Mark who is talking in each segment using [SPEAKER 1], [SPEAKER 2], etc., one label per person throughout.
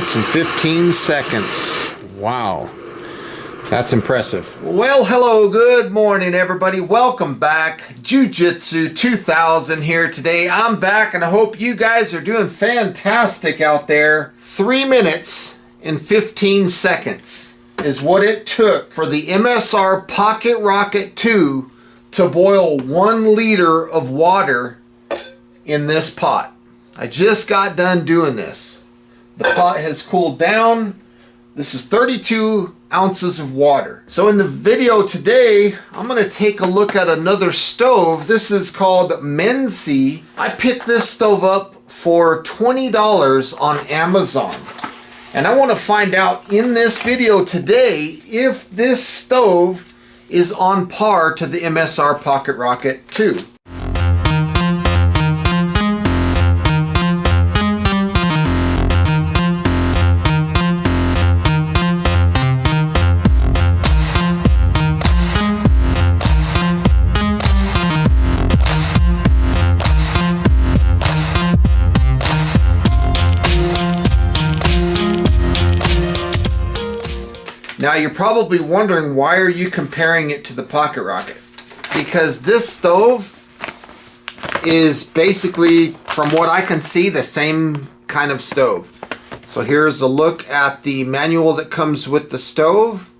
[SPEAKER 1] minutes and 15 seconds. Wow. That's impressive. Well, hello, good morning, everybody. Welcome back. Jiu-Jitsu 2000 here today. I'm back, and I hope you guys are doing fantastic out there. 3 minutes and 15 seconds is what it took for the MSR PocketRocket 2 to boil 1 liter of water in this pot. I just got done doing this. The pot has cooled down. This is 32 ounces of water. So in the video today, I'm going to take a look at another stove. This is called MENSI. I picked this stove up for $20 on Amazon. And I want to find out in this video today if this stove is on par to the MSR PocketRocket 2. Now you're probably wondering, why are you comparing it to the PocketRocket? Because this stove is basically, from what I can see, the same kind of stove. So here's a look at the manual that comes with the stove.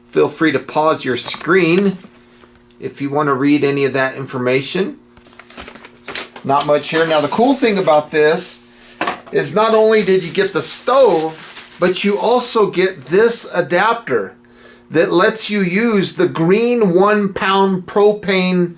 [SPEAKER 1] Feel free to pause your screen if you want to read any of that information. Not much here. Now the cool thing about this is not only did you get the stove, but you also get this adapter that lets you use the green 1 pound propane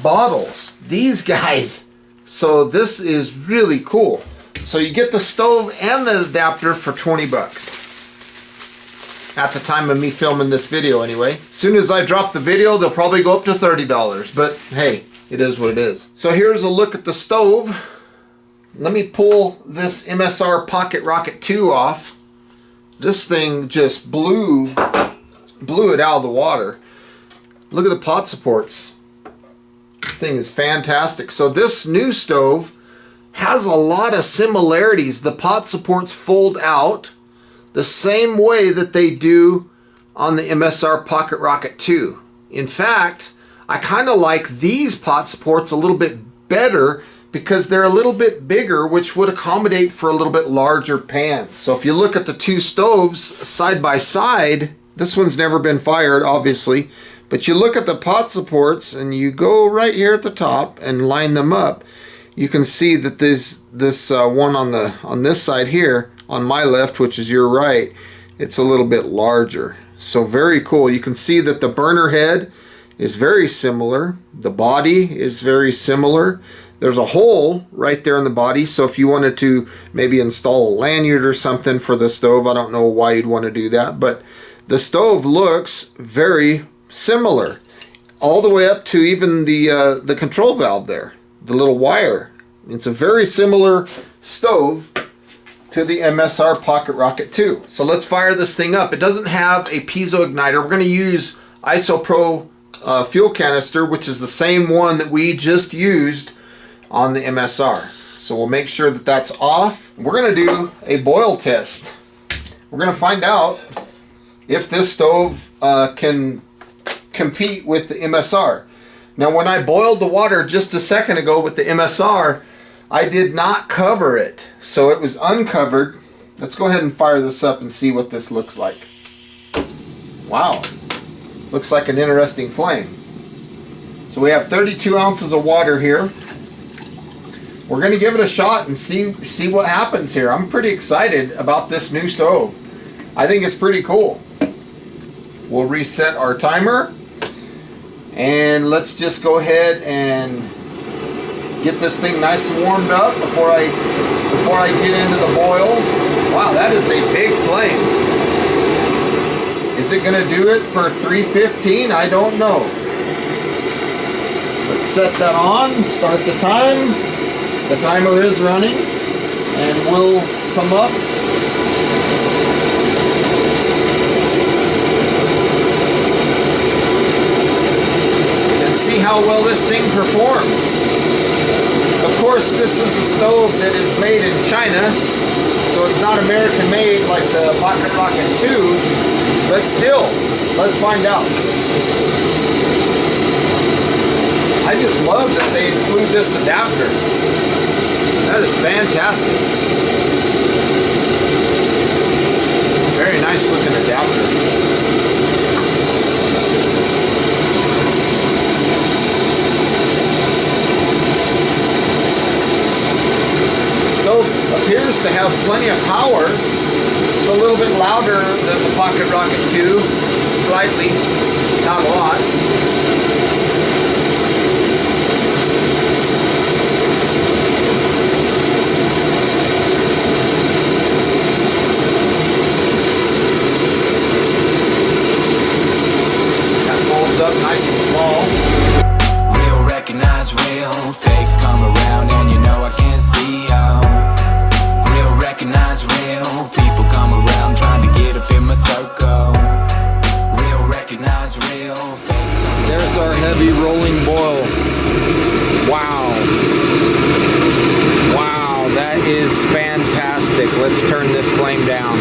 [SPEAKER 1] bottles. These guys. So this is really cool. So you get the stove and the adapter for 20 bucks. At the time of me filming this video anyway. As soon as I drop the video, they'll probably go up to $30. But hey, it is what it is. So here's a look at the stove. Let me pull this MSR PocketRocket 2 off. This thing just blew it out of the water. Look at the pot supports. This thing is fantastic. So this new stove has a lot of similarities. The pot supports fold out the same way that they do on the MSR PocketRocket 2. In fact, I kind of like these pot supports a little bit better because they're a little bit bigger, which would accommodate for a little bit larger pan. So if you look at the two stoves side by side, this one's never been fired, obviously, but you look at the pot supports and you go right here at the top and line them up, you can see that this one on this side here, on my left, which is your right, it's a little bit larger. So very cool. You can see that the burner head is very similar. The body is very similar. There's a hole right there in the body, so if you wanted to maybe install a lanyard or something for the stove, I don't know why you'd want to do that, but the stove looks very similar, all the way up to even the control valve there, the little wire. It's a very similar stove to the MSR PocketRocket 2. So let's fire this thing up. It doesn't have a piezo igniter. We're going to use ISOPRO fuel canister, which is the same one that we just used on the MSR. So we'll make sure that that's off. We're going to do a boil test. We're going to find out if this stove can compete with the MSR. Now when I boiled the water just a second ago with the MSR, I did not cover it. So it was uncovered. Let's go ahead and fire this up and see what this looks like. Wow. Looks like an interesting flame. So we have 32 ounces of water here. We're going to give it a shot and see what happens here. I'm pretty excited about this new stove. I think it's pretty cool. We'll reset our timer and let's just go ahead and get this thing nice and warmed up before I get into the boil. Wow, that is a big flame. Is it going to do it for 315? I don't know. Let's set that on, start the time. The timer is running, and we'll come up. And see how well this thing performs. Of course, this is a stove that is made in China, so it's not American made like the PocketRocket 2, but still, let's find out. I just love that they include this adapter. That is fantastic. Very nice looking adapter. Stove appears to have plenty of power. It's a little bit louder than the PocketRocket 2, slightly, not a lot. That folds up nice and small.
[SPEAKER 2] Real recognize real, fakes come around and you know I can't see how. Real recognize real, people come around trying to get up in my circle. Real recognize real, fakes come around.
[SPEAKER 1] There's our heavy rolling boil. Wow. Wow, that is fantastic. Let's turn this flame down.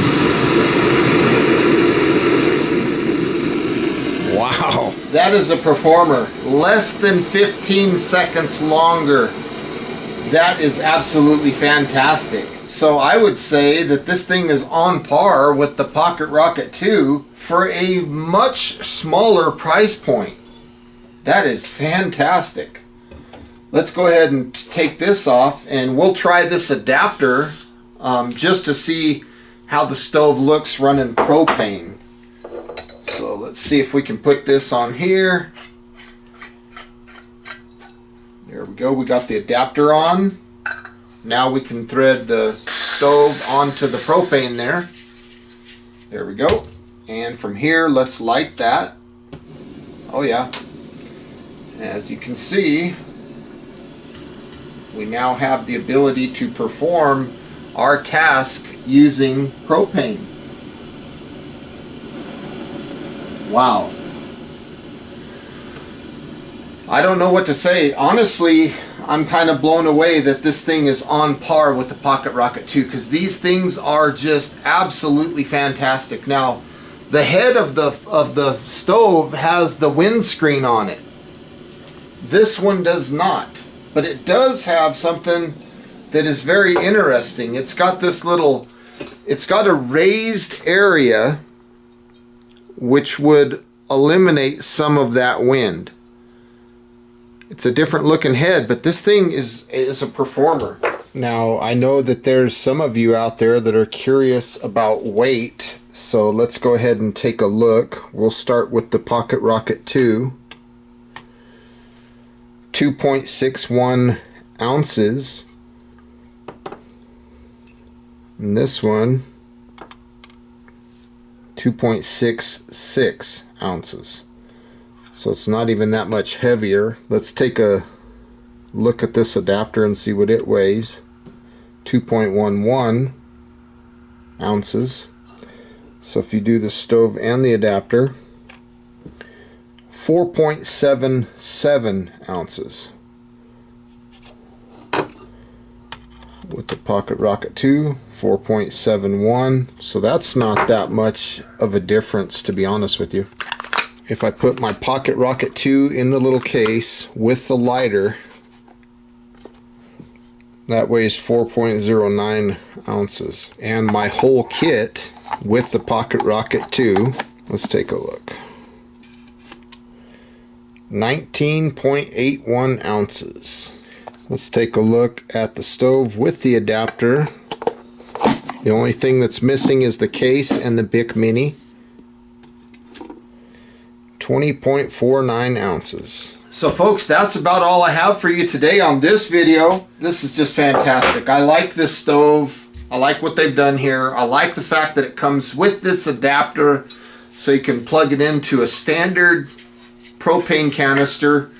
[SPEAKER 1] Wow. That is a performer. Less than 15 seconds longer. That is absolutely fantastic. So I would say that this thing is on par with the PocketRocket 2 for a much smaller price point. That is fantastic. Let's go ahead and take this off and we'll try this adapter just to see how the stove looks running propane. So let's see if we can put this on here. There we go, we got the adapter on. Now we can thread the stove onto the propane there. There we go. And from here, let's light that. Oh yeah. As you can see, we now have the ability to perform our task using propane. Wow. I don't know what to say. Honestly, I'm kind of blown away that this thing is on par with the PocketRocket 2 because these things are just absolutely fantastic. Now, the head of the stove has the windscreen on it. This one does not, but it does have something that is very interesting. It's got this little, it's got a raised area which would eliminate some of that wind. It's a different looking head, but this thing is a performer. Now, I know that there's some of you out there that are curious about weight, so let's go ahead and take a look. We'll start with the PocketRocket 2. 2.61 ounces. And this one, 2.66 ounces. So it's not even that much heavier. Let's take a look at this adapter and see what it weighs. 2.11 ounces. So if you do the stove and the adapter, 4.77 ounces. With the PocketRocket 2, 4.71. So that's not that much of a difference, to be honest with you. If I put my PocketRocket 2 in the little case with the lighter, that weighs 4.09 ounces. And my whole kit with the PocketRocket 2, let's take a look. 19.81 ounces. Let's take a look at the stove with the adapter. The only thing that's missing is the case and the Bic Mini. 20.49 ounces. So folks, that's about all I have for you today on this video. This is just fantastic. I like this stove. I like what they've done here. I like the fact that it comes with this adapter so you can plug it into a standard propane canister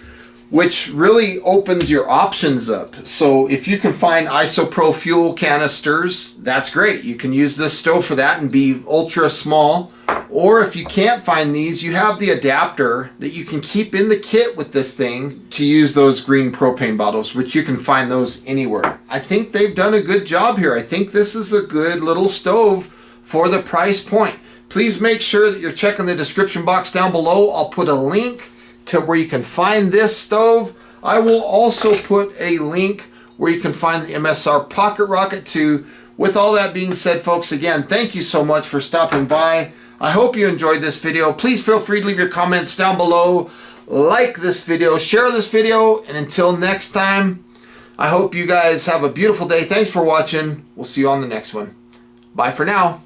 [SPEAKER 1] which really opens your options up. So if you can find isopro fuel canisters, that's great. You can use this stove for that and be ultra small. Or if you can't find these, you have the adapter that you can keep in the kit with this thing to use those green propane bottles, which you can find those anywhere. I think they've done a good job here. I think this is a good little stove for the price point. Please make sure that you're checking the description box down below. I'll put a link to where you can find this stove. I will also put a link where you can find the MSR PocketRocket too. With all that being said, folks, again, thank you so much for stopping by. I hope you enjoyed this video. Please feel free to leave your comments down below. Like this video, share this video, and until next time, I hope you guys have a beautiful day. Thanks for watching. We'll see you on the next one. Bye for now.